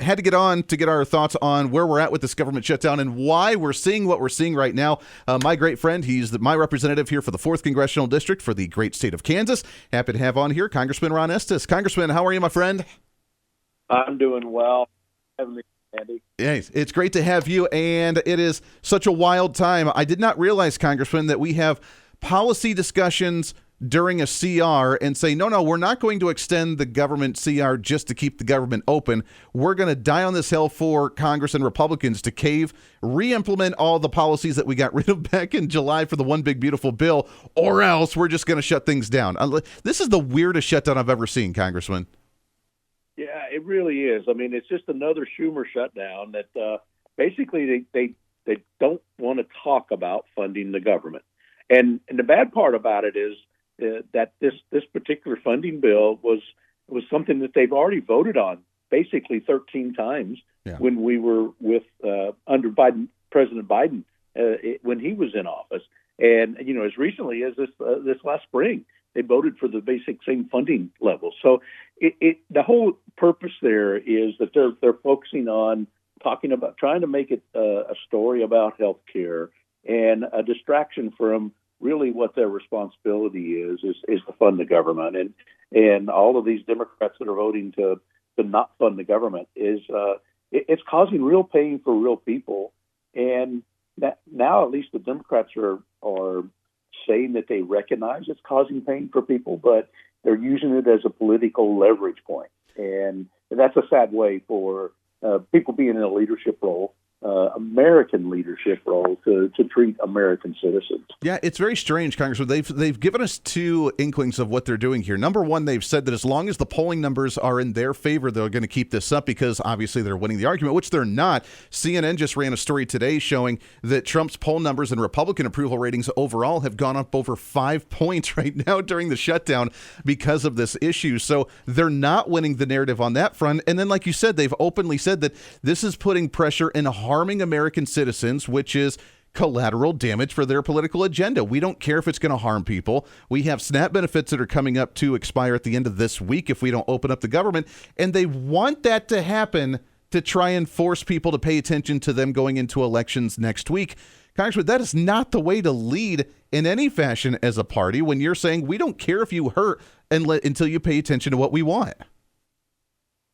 had to get on to get our thoughts on where we're at with this government shutdown and why we're seeing what we're seeing right now. My great friend, he's my representative here for the 4th Congressional District for the great state of Kansas. Happy to have on here Congressman Ron Estes. Congressman, how are you, my friend? I'm doing well. Andy. Yeah, it's great to have you, and it is such a wild time. I did not realize, Congressman, that we have policy discussions during a CR and say, no, we're not going to extend the government CR just to keep the government open. We're going to die on this hill for Congress and Republicans to cave, re-implement all the policies that we got rid of back in July for the one big beautiful bill, or else we're just going to shut things down. This is the weirdest shutdown I've ever seen, Congressman. Yeah, it really is. I mean, it's just another Schumer shutdown that basically they don't want to talk about funding the government. And the bad part about it is that this particular funding bill was something that they've already voted on basically 13 times when we were with under President Biden when he was in office. And, as recently as this last spring, they voted for the basic same funding level. So the whole purpose there is that they're focusing on talking about trying to make it a story about health care and a distraction from really what their responsibility is to fund the government. And all of these Democrats that are voting to not fund the government it's causing real pain for real people. And that now at least the Democrats are saying that they recognize it's causing pain for people, but they're using it as a political leverage point. And that's a sad way for people being in a leadership role, American leadership role, to treat American citizens. Yeah, it's very strange, Congressman. They've given us two inklings of what they're doing here. Number one, they've said that as long as the polling numbers are in their favor, they're going to keep this up because obviously they're winning the argument, which they're not. CNN just ran a story today showing that Trump's poll numbers and Republican approval ratings overall have gone up over 5 points right now during the shutdown because of this issue. So they're not winning the narrative on that front. And then, like you said, they've openly said that this is putting pressure and harming American citizens, which is collateral damage for their political agenda. We don't care if it's going to harm people. We have SNAP benefits that are coming up to expire at the end of this week if we don't open up the government, and they want that to happen to try and force people to pay attention to them going into elections next week. Congressman, that is not the way to lead in any fashion as a party when you're saying we don't care if you hurt until you pay attention to what we want.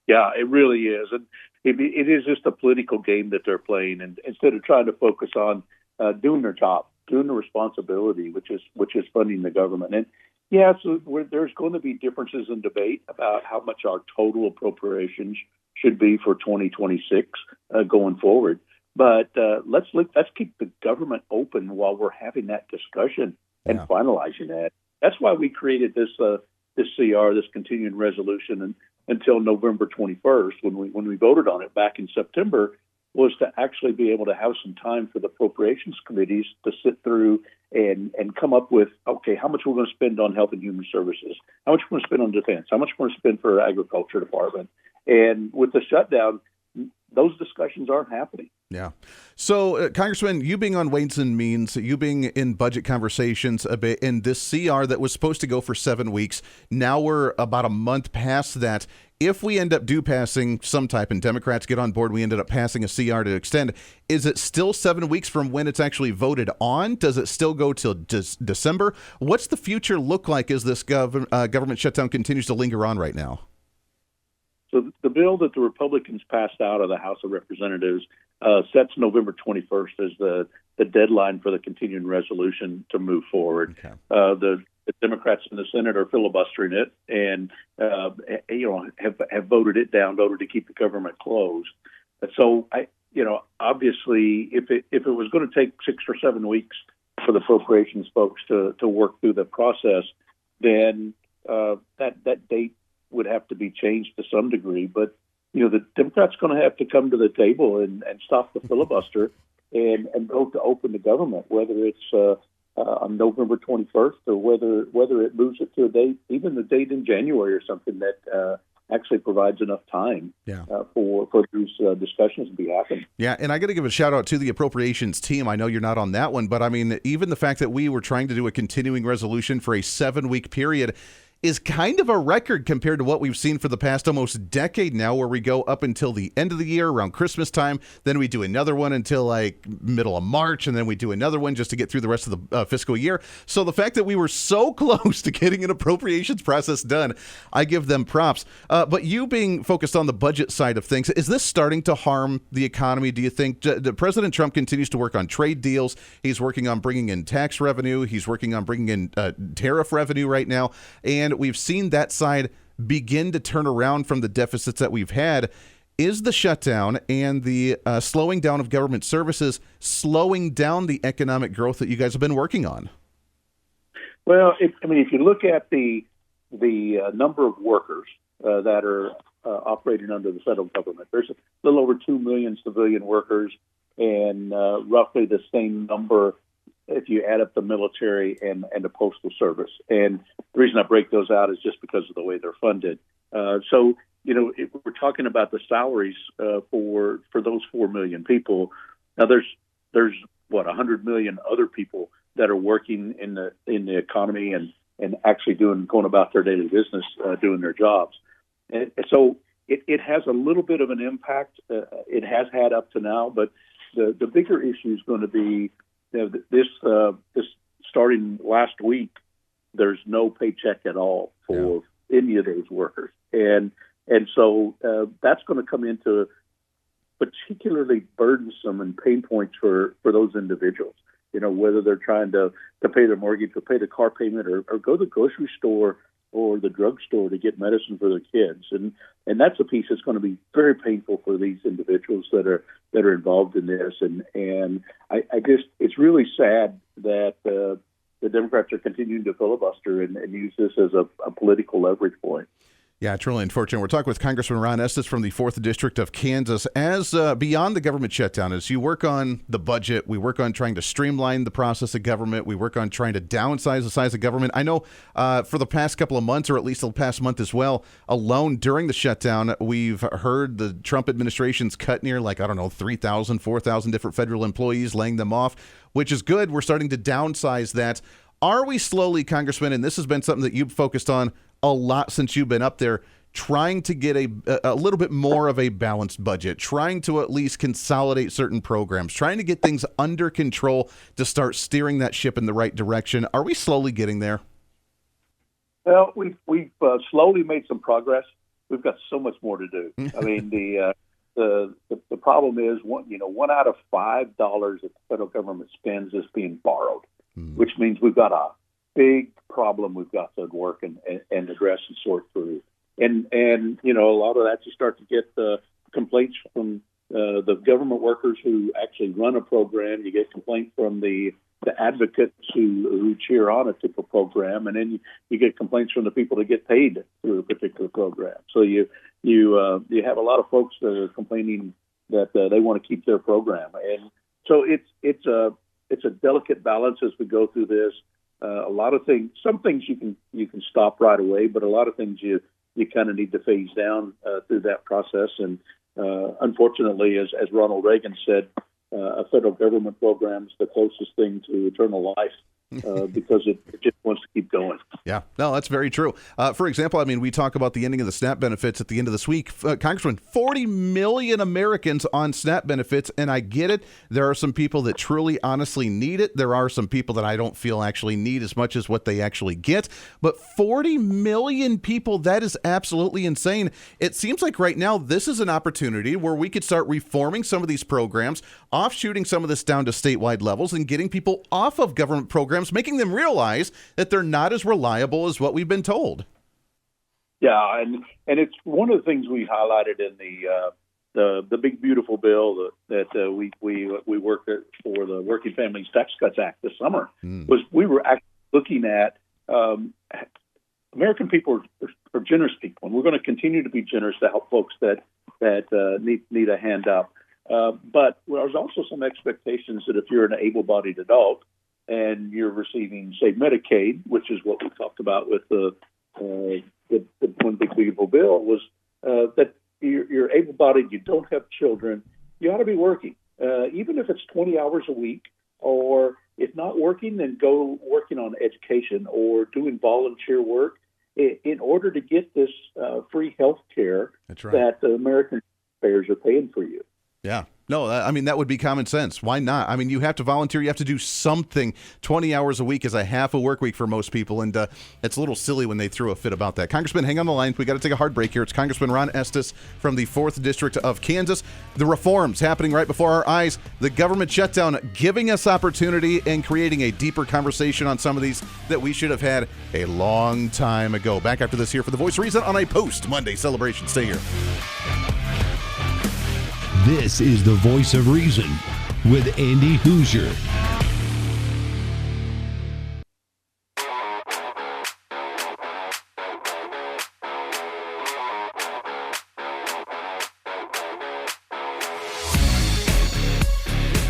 Yeah, it really is. And it is just a political game that they're playing, and instead of trying to focus on doing their job, doing the responsibility, which is funding the government. And so there's going to be differences in debate about how much our total appropriations should be for 2026 going forward. But let's keep the government open while we're having that discussion and finalizing that. That's why we created this CR, this continuing resolution, and until November 21st, when we voted on it back in September, was to actually be able to have some time for the appropriations committees to sit through and come up with, okay, how much we're going to spend on health and human services, how much we're going to spend on defense, how much we're going to spend for agriculture department. And with the shutdown, those discussions aren't happening. Yeah. So, Congressman, you being on Ways and Means, you being in budget conversations a bit, in this CR that was supposed to go for 7 weeks, now we're about a month past that. If we end up passing some type and Democrats get on board, we ended up passing a CR to extend, is it still 7 weeks from when it's actually voted on? Does it still go till December? What's the future look like as this government shutdown continues to linger on right now? So the bill that the Republicans passed out of the House of Representatives sets November 21st as the deadline for the continuing resolution to move forward. Okay. The Democrats in the Senate are filibustering it and have voted it down, voted to keep the government closed. So obviously, if it was going to take 6 or 7 weeks for the appropriations folks to work through the process, then that date would have to be changed to some degree. But the Democrats going to have to come to the table and stop the filibuster and vote to open the government, whether it's on November 21st or whether it moves it to a date, even the date in January or something that actually provides enough time for these discussions to be happening. Yeah, and I got to give a shout out to the appropriations team. I know you're not on that one, but I mean, even the fact that we were trying to do a continuing resolution for a 7-week period, is kind of a record compared to what we've seen for the past almost decade now, where we go up until the end of the year around Christmas time. Then we do another one until like middle of March, and then we do another one just to get through the rest of the fiscal year. So the fact that we were so close to getting an appropriations process done, I give them props. But you being focused on the budget side of things, is this starting to harm the economy, do you think? President Trump continues to work on trade deals. He's working on bringing in tax revenue. He's working on bringing in tariff revenue right now. And we've seen that side begin to turn around from the deficits that we've had. Is the shutdown and the slowing down of government services slowing down the economic growth that you guys have been working on? Well, if you look at the number of workers that are operating under the federal government, there's a little over 2 million civilian workers, and roughly the same number if you add up the military and the postal service. And the reason I break those out is just because of the way they're funded. So, if we're talking about the salaries for those 4 million people. Now, there's 100 million other people that are working in the economy and actually going about their daily business, doing their jobs. And so it has a little bit of an impact. It has had up to now, but the bigger issue is going to be this starting last week. There's no paycheck at all for any of those workers, and so that's going to come into particularly burdensome and pain points for those individuals. Whether they're trying to pay their mortgage or pay the car payment or go to the grocery store or the drugstore to get medicine for their kids. And that's a piece that's going to be very painful for these individuals that are involved in this. And I just, it's really sad that the Democrats are continuing to filibuster and use this as a political leverage point. Yeah, it's really unfortunate. We're talking with Congressman Estes from the 4th District of Kansas. As beyond the government shutdown, as you work on the budget, we work on trying to streamline the process of government. We work on trying to downsize the size of government. I know for the past couple of months, or at least the past month as well, alone during the shutdown, we've heard the Trump administration's cut near 3,000, 4,000 different federal employees, laying them off, which is good. We're starting to downsize that. Are we slowly, Congressman, and this has been something that you've focused on a lot since you've been up there, trying to get a little bit more of a balanced budget, trying to at least consolidate certain programs, trying to get things under control to start steering that ship in the right direction? Are we slowly getting there? Well, we've slowly made some progress. We've got so much more to do. I mean, the problem is one out of $5 that the federal government spends is being borrowed, which means we've got a big problem we've got to work and address and sort through. And a lot of that, you start to get complaints from the government workers who actually run a program. You get complaints from the advocates who cheer on a typical program, and then you get complaints from the people that get paid through a particular program. So you have a lot of folks that are complaining that they want to keep their program, and so it's a delicate balance as we go through this. A lot of things, some things you can stop right away, but a lot of things you kind of need to phase down through that process. And unfortunately, as Ronald Reagan said, a federal government program is the closest thing to eternal life. Because it just wants to keep going. Yeah, no, that's very true. For example, we talk about the ending of the SNAP benefits at the end of this week. Congressman, 40 million Americans on SNAP benefits, and I get it. There are some people that truly, honestly need it. There are some people that I don't feel actually need as much as what they actually get. But 40 million people, that is absolutely insane. It seems like right now this is an opportunity where we could start reforming some of these programs, offshooting some of this down to statewide levels, and getting people off of government programs, making them realize that they're not as reliable as what we've been told. Yeah, and it's one of the things we highlighted in the big beautiful bill that we worked for the Working Families Tax Cuts Act this summer. Was we were actually looking at American people are generous people, and we're going to continue to be generous to help folks that need a hand up. But there's also some expectations that if you're an able-bodied adult and you're receiving, say, Medicaid, which is what we talked about with the one big beautiful bill, was that you're able-bodied, you don't have children, you ought to be working, even if it's 20 hours a week, or if not working, then go working on education or doing volunteer work. in order to get this free health care That's right. that the American taxpayers are paying for you. Yeah. No, I mean, that would be common sense. Why not? I mean, you have to volunteer. You have to do something. 20 hours a week is a half a work week for most people, and it's a little silly when they throw a fit about that. Congressman, hang on the line. We got to take a hard break here. It's Congressman Ron Estes from the 4th District of Kansas. The reforms happening right before our eyes. The government shutdown giving us opportunity and creating a deeper conversation on some of these that we should have had a long time ago. Back after this here for The Voice of Reason on a post-Monday celebration. Stay here. This is The Voice of Reason with Andy Hoosier.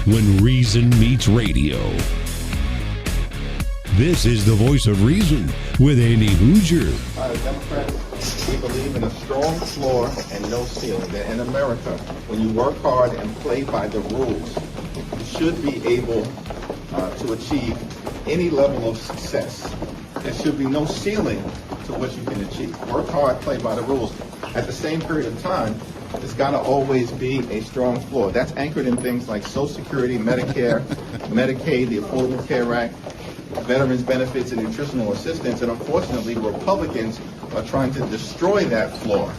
When reason meets radio. This is The Voice of Reason with Andy Hoosier. Democrats, we believe in a strong floor and no ceiling. That in America, when you work hard and play by the rules, you should be able to achieve any level of success. There should be no ceiling to what you can achieve. Work hard, play by the rules. At the same period of time, there's got to always be a strong floor. That's anchored in things like Social Security, Medicare, Medicaid, the Affordable Care Act, veterans benefits and nutritional assistance, and unfortunately the Republicans are trying to destroy that floor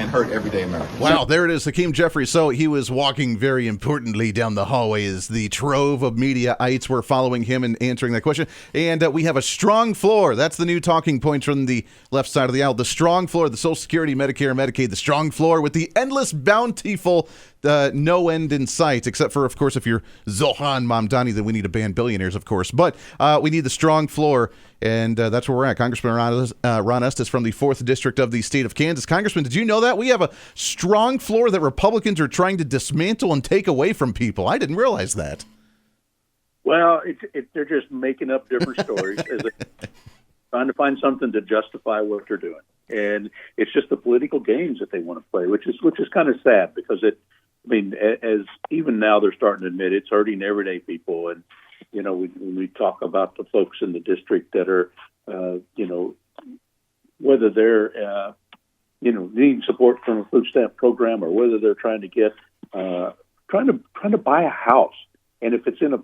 and hurt everyday Americans. Wow, there it is, Hakeem Jeffries. So he was walking very importantly down the hallway as the trove of mediaites were following him and answering that question. And we have a strong floor. That's the new talking points from the left side of the aisle. The strong floor, the Social Security, Medicare, Medicaid, the strong floor with the endless bountiful no end in sight, except for, of course, if you're Zohan Mamdani, then we need to ban billionaires, of course. But we need the strong floor, and that's where we're at. Congressman Ron Estes from the 4th District of the state of Kansas. Congressman, did you know that? We have a strong floor that Republicans are trying to dismantle and take away from people. I didn't realize that. Well, they're just making up different stories as trying to find something to justify what they're doing. And it's just the political games that they want to play, which is kind of sad because as even now they're starting to admit it's hurting everyday people. And, when we talk about the folks in the district that are, whether they're, needing support from a food stamp program or whether they're trying to get, trying to buy a house. And if it's in a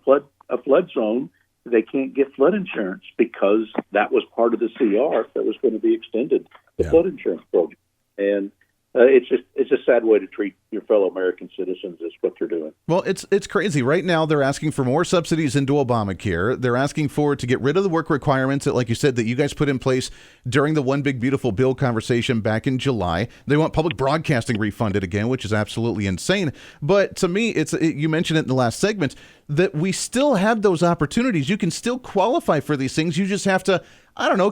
flood zone, they can't get flood insurance because that was part of the CR that was going to be extended, the flood insurance program. And it's a sad way to treat your fellow American citizens is what they're doing. Well, it's crazy. Right now, they're asking for more subsidies into Obamacare. They're asking to get rid of the work requirements that, like you said, that you guys put in place during the One Big Beautiful Bill conversation back in July. They want public broadcasting refunded again, which is absolutely insane. But to me, you mentioned it in the last segment, that we still have those opportunities. You can still qualify for these things. You just have to,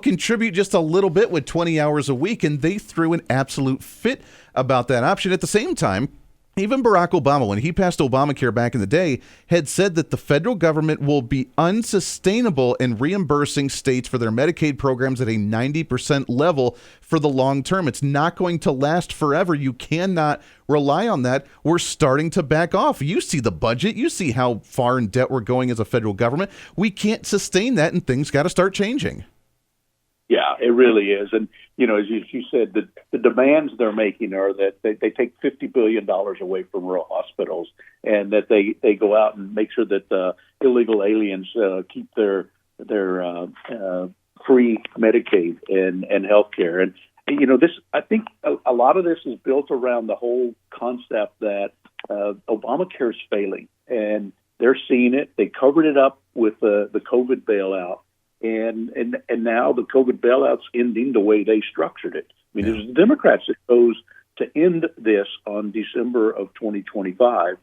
contribute just a little bit with 20 hours a week. And they threw an absolute fit about that option. At the same time, even Barack Obama, when he passed Obamacare back in the day, had said that the federal government will be unsustainable in reimbursing states for their Medicaid programs at a 90% level for the long term. It's not going to last forever. You cannot rely on that. We're starting to back off. You see the budget. You see how far in debt we're going as a federal government. We can't sustain that, and things got to start changing. Yeah, it really is. And, as you said, the demands they're making are that they take $50 billion away from rural hospitals and that they go out and make sure that illegal aliens keep their free Medicaid and health care. And, I think a lot of this is built around the whole concept that Obamacare is failing. And they're seeing it. They covered it up with the COVID bailout. And now the COVID bailout's ending the way they structured it. I mean, it was the Democrats that chose to end this on December of 2025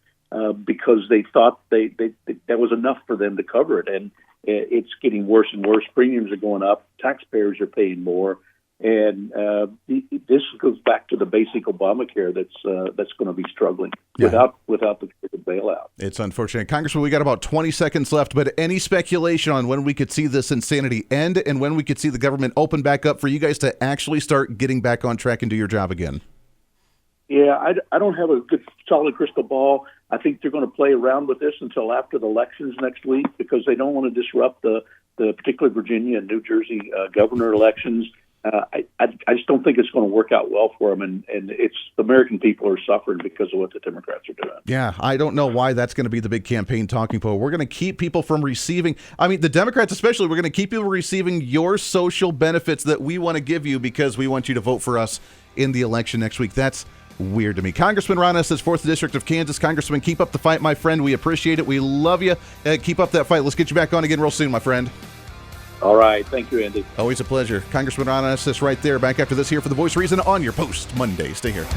because they thought that was enough for them to cover it. And it's getting worse and worse. Premiums are going up. Taxpayers are paying more. And this goes back to the basic Obamacare that's going to be struggling without the bailout. It's unfortunate. Congressman, we got about 20 seconds left, but any speculation on when we could see this insanity end and when we could see the government open back up for you guys to actually start getting back on track and do your job again? Yeah, I don't have a good solid crystal ball. I think they're going to play around with this until after the elections next week because they don't want to disrupt the particular Virginia and New Jersey governor elections. I just don't think it's going to work out well for them, and it's the American people are suffering because of what the Democrats are doing. Yeah, I don't know why that's going to be the big campaign talking point. We're going to keep people from receiving, I mean, the Democrats especially, we're going to keep people receiving your social benefits that we want to give you because we want you to vote for us in the election next week. That's weird to me. Congressman Ron Estes, 4th District of Kansas. Congressman, keep up the fight, my friend. We appreciate it. We love you. Keep up that fight. Let's get you back on again real soon, my friend. All right. Thank you, Andy. Always a pleasure. Congressman Ron Estes right there. Back after this here for The Voice of Reason on your Post Monday. Stay here.